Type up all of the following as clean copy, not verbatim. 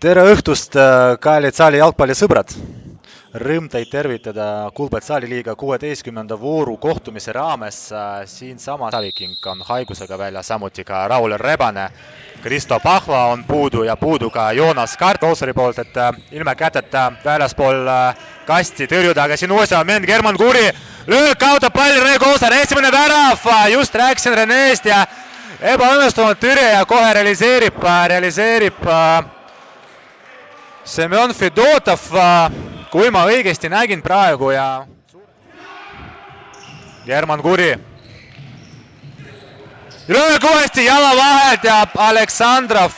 Tere õhtust, kallid saali jalgpallisõbrad! Rõõm teid tervitada Kulbet Saaliliiga 16. vooru kohtumise raames. Siinsamas Saviking on haigusega välja, samuti ka Raul Rebane. Kristo Pahva on puudu ja puudu ka Joonas Kartoseri poolt, et ilme käteta väljaspool kasti tõrjuda, aga siin uuesti moment, German Kuri löök, kaotab palli, Rene Kooser, esimene värav, just rääkisin Reneest ja ebaõnnestunud tõrje ja kohe realiseerib Semjon Fedotov, kui ma õigesti nägin praegu ja German Kuri. Löök uuesti jala vahelt ja Aleksandrov,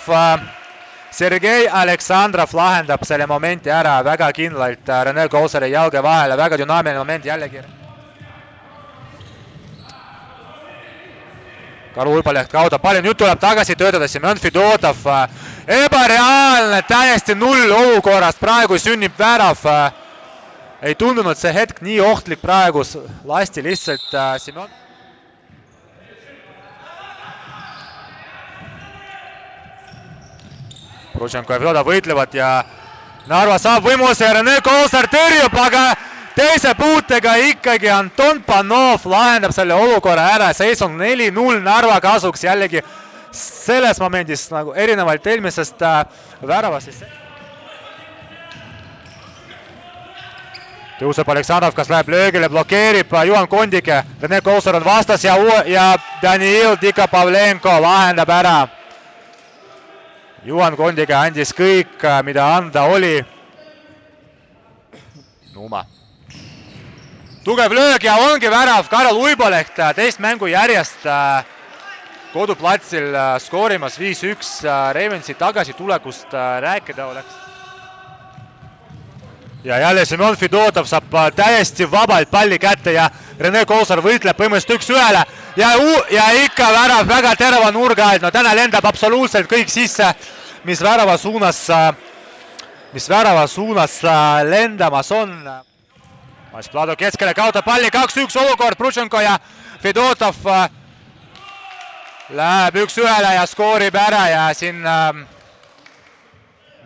Sergei Aleksandrov lahendab selle momenti ära väga kindlalt Rene Kooseri jalge vahele, väga dünaamiline moment jällegi. Karu Urbaleht kaotab palli, nüüd tuleb tagasi töötada Semjon Fedotov. Ebareaalne, täiesti null olukorrast, praegu sünnib värav. Ei tundunud see hetk nii ohtlik praegu, lasti lihtsalt Semjon. Prušenko ja Fedotov võitlevad ja Narva saab võimaluse ja Rene Kooser tõrjub, aga teise puutega ikkagi Anton Panov lahendab selle olukorra ära, seis on 4-0 Narva kasuks jällegi selles momendis nagu erinevalt eelmisest väravast. Tõuseb Aleksandrov, kas läheb löögile, blokeerib Juhan Kondike, Rene Kooser on vastas ja Daniil Dika-Pavlenko lahendab ära. Juhan Kondike andis kõik, mida anda oli. Nuuma. Tugev löög ja ongi värav, Karol Uiboleht teist mängu järjest koduplatsil skoorimas 5-1, Ravensi tagasitulekust rääkida oleks. Ja jälle Semjon Fedotov saab täiesti vabalt palli kätte ja Rene Kooser võitleb põhimõtteliselt 1-1 ja ikka värav väga terava nurga alt, no täna lendab absoluutselt kõik sisse, mis värava suunas lendamas on. Masplado keskele kaotab palli, 2-1 olukord, Prušenko ja Fedotov läheb 1-1 ja skoorib ära ja siin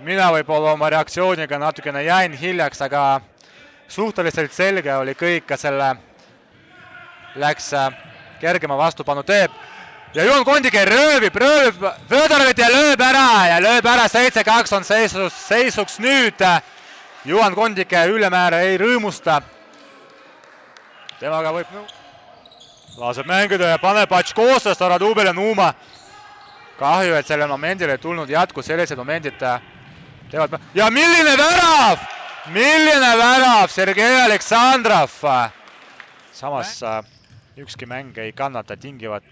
mina võib-olla oma reaktsiooniga natukene jäin hiljaks, aga suhteliselt selge oli kõik, ka selle läks kergema vastupanu teeb. Ja Juhan Kondike röövib Födorovit ja lööb ära 7-2 on seisuks nüüd. Juhan Kondike ülemäära ei rõõmusta. Temaga võib laseb mängida ja paneb Patškoosest Aradubel ja Nuuma. Kahju, et sellel momendil ei tulnud jätku, sellised momendid teevad. Ja milline värav, Sergei Aleksandrov. Samas ükski mäng ei kannata tingivat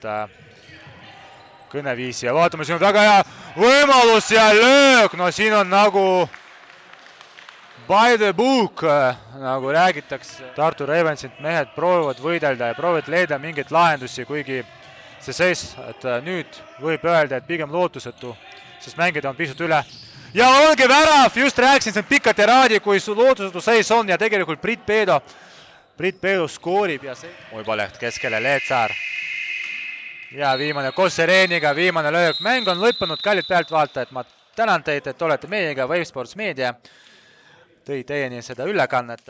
kõneviisi ja vaatame, siin on väga hea võimalus ja löök. No siin on nagu by the book, nagu räägitakse. Tartu Ravensit mehed proovivad võidelda ja proovivad leida mingeid lahendusi, kuigi see seis, et nüüd võib öelda, et pigem lootusetu, sest mängida on pisut üle. Ja ongi värav, just rääkisin siin pika tiraadi, kui lootusetu seis on ja tegelikult Priit Peedo skoorib ja see. Uibaleht keskele, Leetsaar. Ja viimane koos Sereeniga, viimane löök. Mäng on lõppenud, kallid pealtvaatajad, ma tänan teid, et olete meiega, Wavesports Media tõi teieni seda ülekannet.